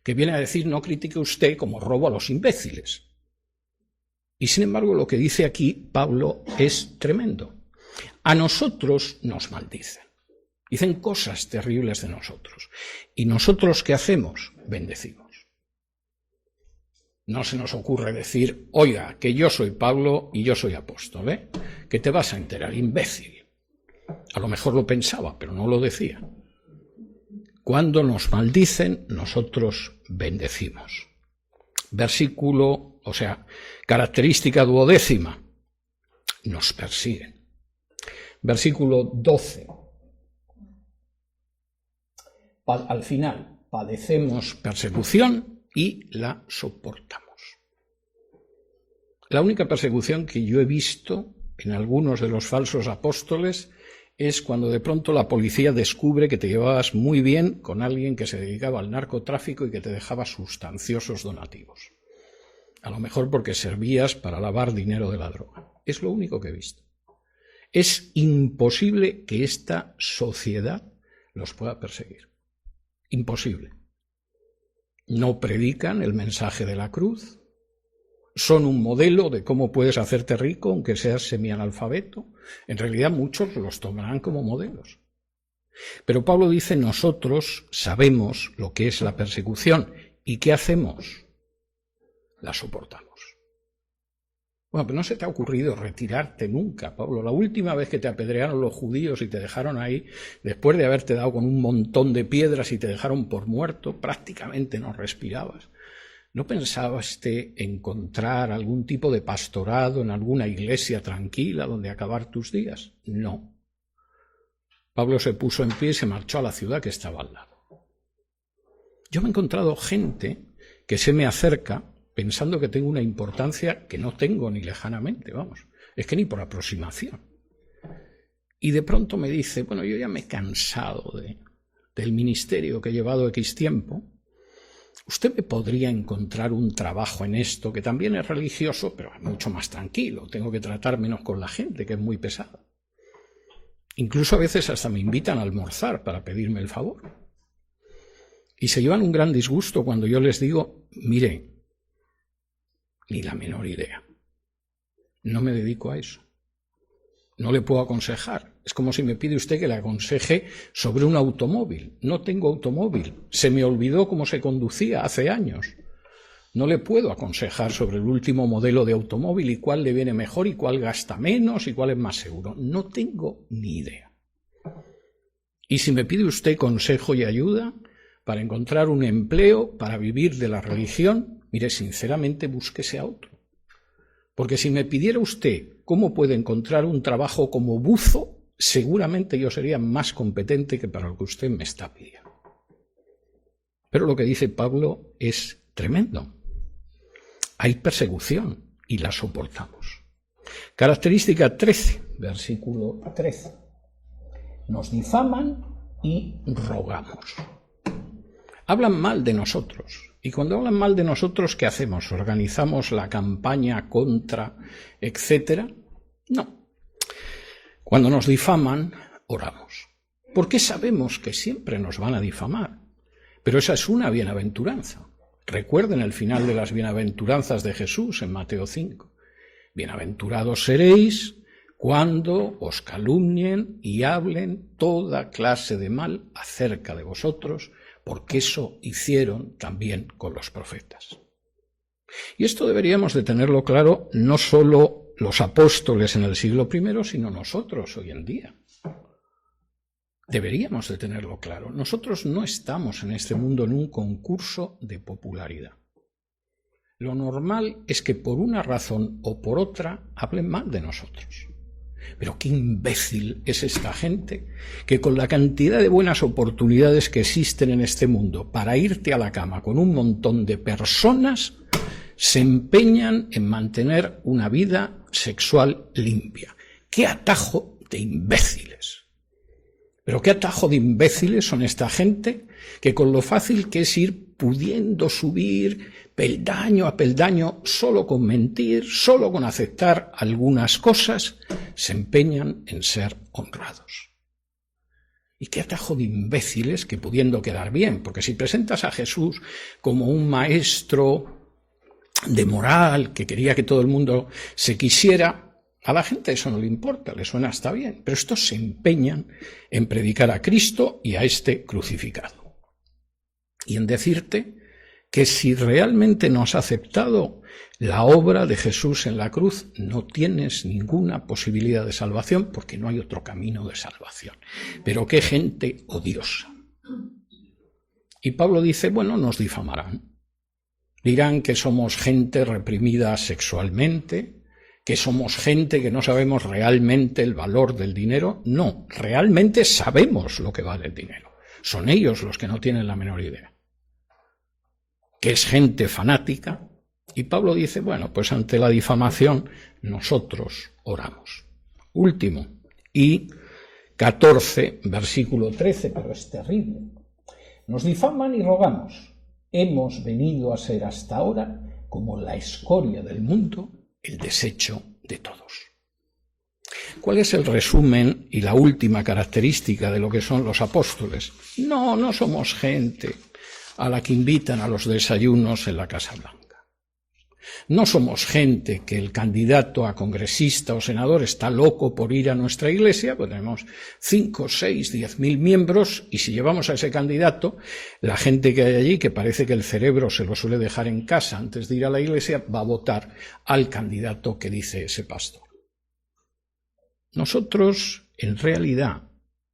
Que viene a decir, no critique usted como robo a los imbéciles. Y sin embargo, lo que dice aquí Pablo es tremendo. A nosotros nos maldicen. Dicen cosas terribles de nosotros. ¿Y nosotros qué hacemos? Bendecimos. No se nos ocurre decir, oiga, que yo soy Pablo y yo soy apóstol, ¿eh? Que te vas a enterar, imbécil. A lo mejor lo pensaba, pero no lo decía. Cuando nos maldicen, nosotros bendecimos. Versículo, característica 12, nos persiguen. Versículo 12. Al final, padecemos persecución y la soportamos. La única persecución que yo he visto en algunos de los falsos apóstoles es cuando de pronto la policía descubre que te llevabas muy bien con alguien que se dedicaba al narcotráfico y que te dejaba sustanciosos donativos. A lo mejor porque servías para lavar dinero de la droga. Es lo único que he visto. Es imposible que esta sociedad los pueda perseguir. Imposible. No predican el mensaje de la cruz. Son un modelo de cómo puedes hacerte rico aunque seas semianalfabeto. En realidad muchos los tomarán como modelos. Pero Pablo dice, nosotros sabemos lo que es la persecución. ¿Y qué hacemos? La soportamos. Bueno, pero no se te ha ocurrido retirarte nunca, Pablo. La última vez que te apedrearon los judíos y te dejaron ahí, después de haberte dado con un montón de piedras y te dejaron por muerto, prácticamente no respirabas. ¿No pensabas encontrar algún tipo de pastorado en alguna iglesia tranquila donde acabar tus días? No. Pablo se puso en pie y se marchó a la ciudad que estaba al lado. Yo me he encontrado gente que se me acerca pensando que tengo una importancia que no tengo ni lejanamente, vamos, es que ni por aproximación. Y de pronto me dice, bueno, yo ya me he cansado del ministerio que he llevado X tiempo, usted me podría encontrar un trabajo en esto, que también es religioso, pero es mucho más tranquilo, tengo que tratar menos con la gente, que es muy pesada. Incluso a veces hasta me invitan a almorzar para pedirme el favor. Y se llevan un gran disgusto cuando yo les digo, mire, ni la menor idea. No me dedico a eso. No le puedo aconsejar. Es como si me pide usted que le aconseje sobre un automóvil. No tengo automóvil. Se me olvidó cómo se conducía hace años. No le puedo aconsejar sobre el último modelo de automóvil y cuál le viene mejor y cuál gasta menos y cuál es más seguro. No tengo ni idea. Y si me pide usted consejo y ayuda para encontrar un empleo, para vivir de la religión, mire, sinceramente búsquese a otro. Porque si me pidiera usted cómo puede encontrar un trabajo como buzo, seguramente yo sería más competente que para lo que usted me está pidiendo. Pero lo que dice Pablo es tremendo. Hay persecución y la soportamos. Característica 13, versículo 13. Nos difaman y rogamos. Hablan mal de nosotros. Y cuando hablan mal de nosotros, ¿qué hacemos? ¿Organizamos la campaña contra, etcétera? No. Cuando nos difaman, oramos. Porque sabemos que siempre nos van a difamar. Pero esa es una bienaventuranza. Recuerden el final de las bienaventuranzas de Jesús en Mateo 5. Bienaventurados seréis cuando os calumnien y hablen toda clase de mal acerca de vosotros, porque eso hicieron también con los profetas. Y esto deberíamos de tenerlo claro no solo los apóstoles en el siglo I, sino nosotros hoy en día. Deberíamos de tenerlo claro. Nosotros no estamos en este mundo en un concurso de popularidad. Lo normal es que por una razón o por otra hablen mal de nosotros. Pero qué imbécil es esta gente que con la cantidad de buenas oportunidades que existen en este mundo para irte a la cama con un montón de personas, se empeñan en mantener una vida sexual limpia. ¡Qué atajo de imbéciles! Pero qué atajo de imbéciles son esta gente que con lo fácil que es ir pudiendo subir peldaño a peldaño, solo con mentir, solo con aceptar algunas cosas, se empeñan en ser honrados. Y qué atajo de imbéciles que pudiendo quedar bien, porque si presentas a Jesús como un maestro de moral, que quería que todo el mundo se quisiera, a la gente eso no le importa, le suena hasta bien, pero estos se empeñan en predicar a Cristo y a este crucificado. Y en decirte que si realmente no has aceptado la obra de Jesús en la cruz, no tienes ninguna posibilidad de salvación porque no hay otro camino de salvación. Pero qué gente odiosa. Y Pablo dice, bueno, nos difamarán. Dirán que somos gente reprimida sexualmente, que somos gente que no sabemos realmente el valor del dinero. No, realmente sabemos lo que vale el dinero. Son ellos los que no tienen la menor idea. Que es gente fanática. Y Pablo dice, bueno, pues ante la difamación nosotros oramos. Último, y 14, versículo 13, pero es terrible. Nos difaman y rogamos. Hemos venido a ser hasta ahora como la escoria del mundo, el desecho de todos. ¿Cuál es el resumen y la última característica de lo que son los apóstoles? No somos gente a la que invitan a los desayunos en la Casa Blanca. No somos gente que el candidato a congresista o senador está loco por ir a nuestra iglesia, pues tenemos 5, 6, 10.000 miembros, y si llevamos a ese candidato, la gente que hay allí, que parece que el cerebro se lo suele dejar en casa antes de ir a la iglesia, va a votar al candidato que dice ese pastor. Nosotros, en realidad,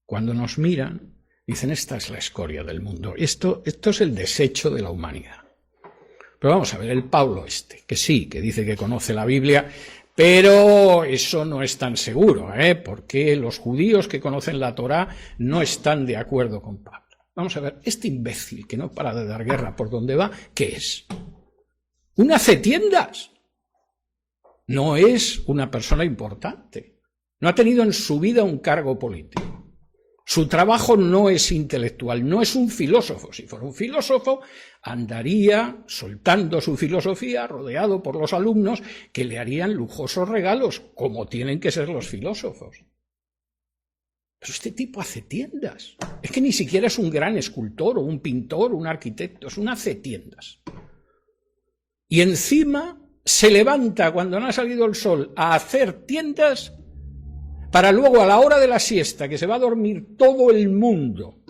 cuando nos miran, dicen, esta es la escoria del mundo, esto es el desecho de la humanidad. Pero vamos a ver, el Pablo que sí, que dice que conoce la Biblia, pero eso no es tan seguro, porque los judíos que conocen la Torá no están de acuerdo con Pablo. Vamos a ver, este imbécil que no para de dar guerra por donde va, ¿qué es? ¿Un hacetiendas? No es una persona importante. No ha tenido en su vida un cargo político. Su trabajo no es intelectual, no es un filósofo. Si fuera un filósofo, andaría soltando su filosofía, rodeado por los alumnos que le harían lujosos regalos, como tienen que ser los filósofos. Pero este tipo hace tiendas. Es que ni siquiera es un gran escultor, o un pintor, o un arquitecto, es un hacetiendas. Y encima se levanta cuando no ha salido el sol a hacer tiendas, para luego a la hora de la siesta, que se va a dormir todo el mundo,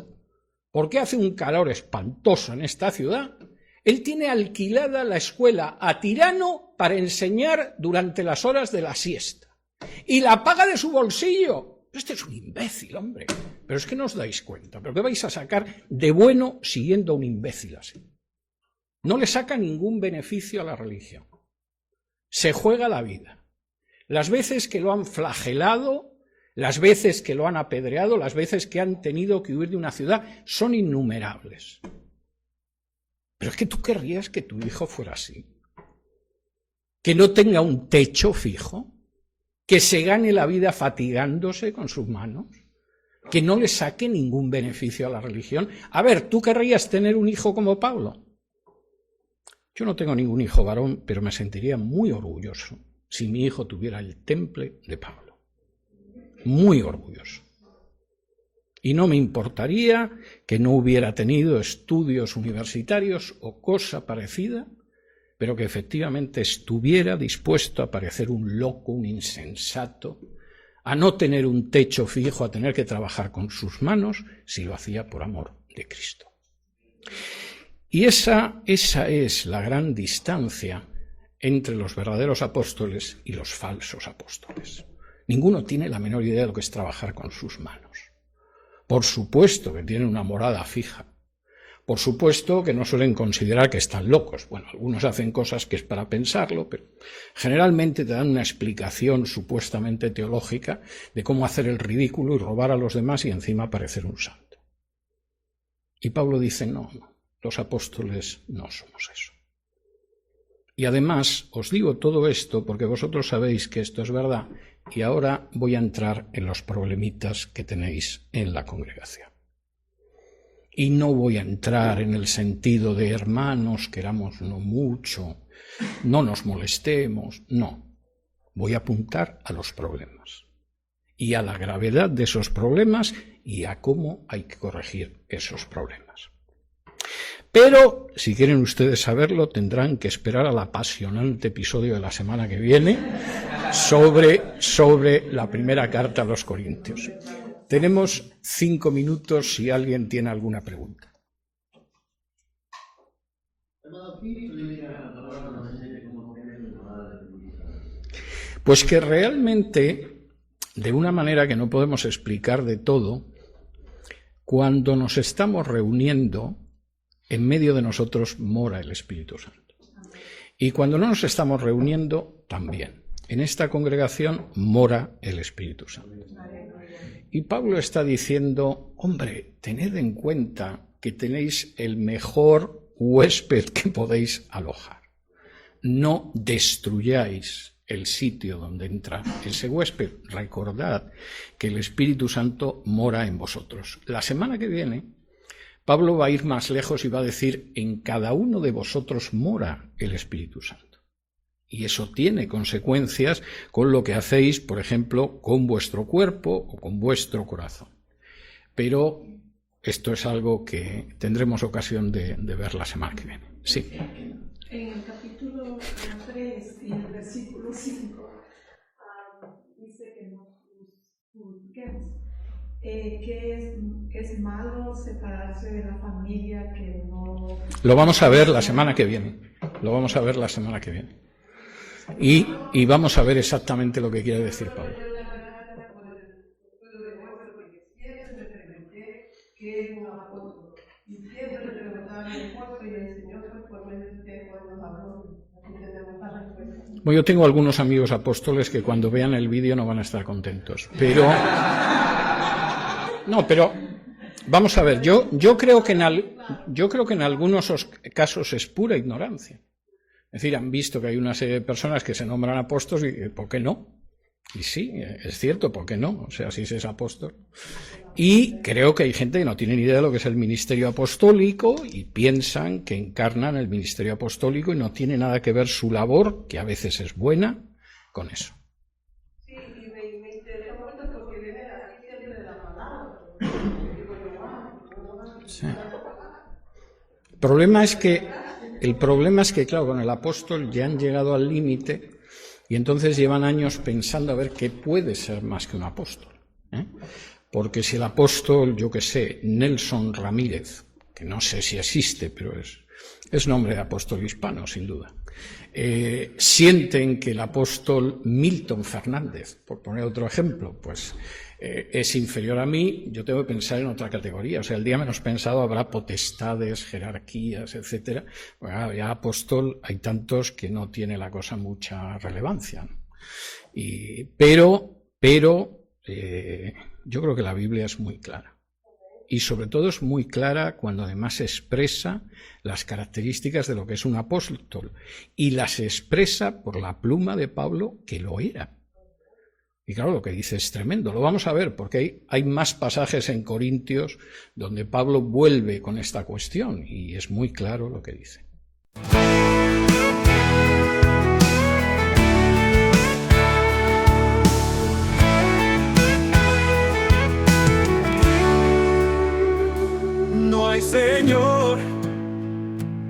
porque hace un calor espantoso en esta ciudad, él tiene alquilada la escuela a Tirano para enseñar durante las horas de la siesta. Y la paga de su bolsillo. Este es un imbécil, hombre. Pero es que no os dais cuenta. ¿Pero qué vais a sacar de bueno siguiendo a un imbécil así? No le saca ningún beneficio a la religión. Se juega la vida. Las veces que lo han flagelado, las veces que lo han apedreado, las veces que han tenido que huir de una ciudad, son innumerables. Pero es que tú querrías que tu hijo fuera así. Que no tenga un techo fijo, que se gane la vida fatigándose con sus manos, que no le saque ningún beneficio a la religión. A ver, ¿tú querrías tener un hijo como Pablo? Yo no tengo ningún hijo varón, pero me sentiría muy orgulloso si mi hijo tuviera el temple de Pablo. Muy orgulloso. Y no me importaría que no hubiera tenido estudios universitarios o cosa parecida, pero que efectivamente estuviera dispuesto a parecer un loco, un insensato, a no tener un techo fijo, a tener que trabajar con sus manos, si lo hacía por amor de Cristo. Y esa es la gran distancia entre los verdaderos apóstoles y los falsos apóstoles. Ninguno tiene la menor idea de lo que es trabajar con sus manos. Por supuesto que tienen una morada fija. Por supuesto que no suelen considerar que están locos. Bueno, algunos hacen cosas que es para pensarlo, pero generalmente te dan una explicación supuestamente teológica de cómo hacer el ridículo y robar a los demás y encima parecer un santo. Y Pablo dice, no, los apóstoles no somos eso. Y además os digo todo esto porque vosotros sabéis que esto es verdad y ahora voy a entrar en los problemitas que tenéis en la congregación. Y no voy a entrar en el sentido de hermanos, querámonos mucho, no nos molestemos, no. Voy a apuntar a los problemas y a la gravedad de esos problemas y a cómo hay que corregir esos problemas. Pero, si quieren ustedes saberlo, tendrán que esperar al apasionante episodio de la semana que viene sobre la primera carta a los Corintios. Tenemos 5 minutos si alguien tiene alguna pregunta. Pues que realmente, de una manera que no podemos explicar de todo, cuando nos estamos reuniendo, en medio de nosotros mora el Espíritu Santo. Y cuando no nos estamos reuniendo, también. En esta congregación mora el Espíritu Santo. Y Pablo está diciendo, hombre, tened en cuenta que tenéis el mejor huésped que podéis alojar. No destruyáis el sitio donde entra ese huésped. Recordad que el Espíritu Santo mora en vosotros. La semana que viene, Pablo va a ir más lejos y va a decir, en cada uno de vosotros mora el Espíritu Santo. Y eso tiene consecuencias con lo que hacéis, por ejemplo, con vuestro cuerpo o con vuestro corazón. Pero esto es algo que tendremos ocasión de ver la semana que viene. Sí. En el capítulo 3 y el versículo 5 dice que nos juzguemos. Que es malo separarse de la familia, que no... Lo vamos a ver la semana que viene. Y vamos a ver exactamente lo que quiere decir Pablo. Bueno, yo tengo algunos amigos apóstoles que cuando vean el vídeo no van a estar contentos, pero vamos a ver, yo creo que en algunos casos es pura ignorancia. Es decir, han visto que hay una serie de personas que se nombran apóstoles y ¿por qué no? Y sí, es cierto, ¿por qué no? O sea, si se es apóstol. Y creo que hay gente que no tiene ni idea de lo que es el ministerio apostólico y piensan que encarnan el ministerio apostólico y no tiene nada que ver su labor, que a veces es buena, con eso. Sí, y me interesa mucho porque viene aquí siempre de la palabra. Sí. El problema es que, claro, con el apóstol ya han llegado al límite y entonces llevan años pensando a ver qué puede ser más que un apóstol. Porque si el apóstol, yo qué sé, Nelson Ramírez, que no sé si existe, pero es nombre de apóstol hispano, sin duda, sienten que el apóstol Milton Fernández, por poner otro ejemplo, pues es inferior a mí, yo tengo que pensar en otra categoría. O sea, el día menos pensado habrá potestades, jerarquías, etcétera. Bueno, ya apóstol hay tantos que no tiene la cosa mucha relevancia, ¿no? Pero yo creo que la Biblia es muy clara. Y sobre todo es muy clara cuando además expresa las características de lo que es un apóstol. Y las expresa por la pluma de Pablo, que lo era. Y claro, lo que dice es tremendo. Lo vamos a ver, porque hay más pasajes en Corintios donde Pablo vuelve con esta cuestión. Y es muy claro lo que dice. No hay Señor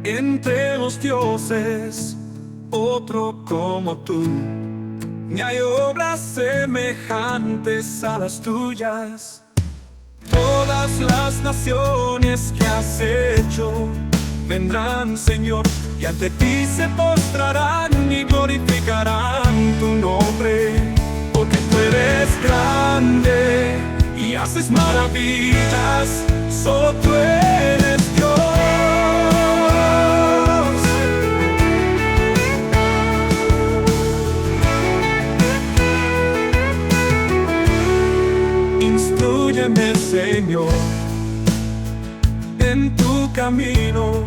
entre los dioses, otro como tú. Ni hay obras semejantes a las tuyas. Todas las naciones que has hecho vendrán, Señor, y ante ti se postrarán y glorificarán tu nombre, porque tú eres grande y haces maravillas, solo tú eres Dios. Instrúyeme, Señor, en tu camino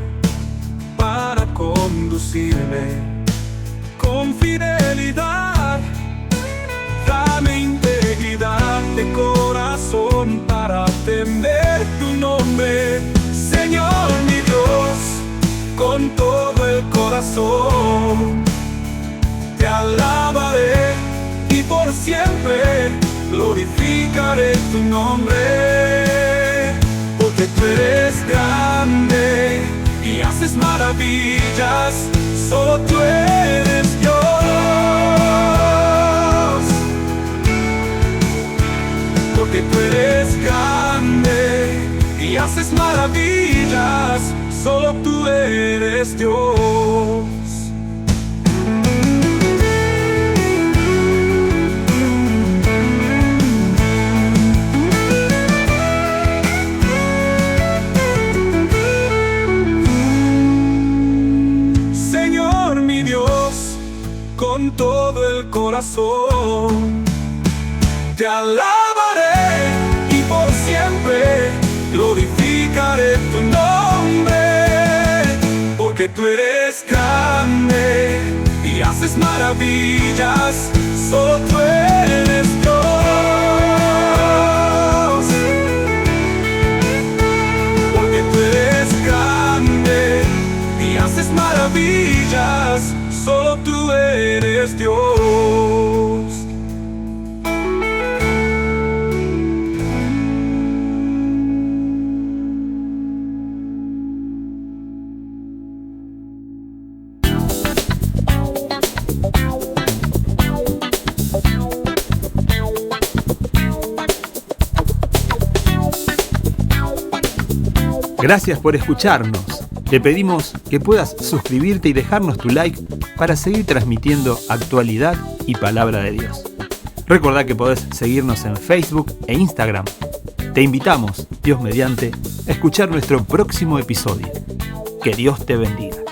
para conducirme con fidelidad. Dame integridad de corazón para temer tu nombre, Señor mi Dios, con todo el corazón. Te alabaré y por siempre glorificaré tu nombre, porque tú eres grande y haces maravillas, solo tú eres Dios. Porque tú eres grande y haces maravillas, solo tú eres Dios. Señor mi Dios, con todo el corazón te alabaré y por siempre glorificaré tu nombre, porque tú eres grande y haces maravillas, solo tú eres Dios. Porque tú eres grande y haces maravillas, solo tú eres Dios. Gracias por escucharnos. Te pedimos que puedas suscribirte y dejarnos tu like para seguir transmitiendo actualidad y palabra de Dios. Recordá que podés seguirnos en Facebook e Instagram. Te invitamos, Dios mediante, a escuchar nuestro próximo episodio. Que Dios te bendiga.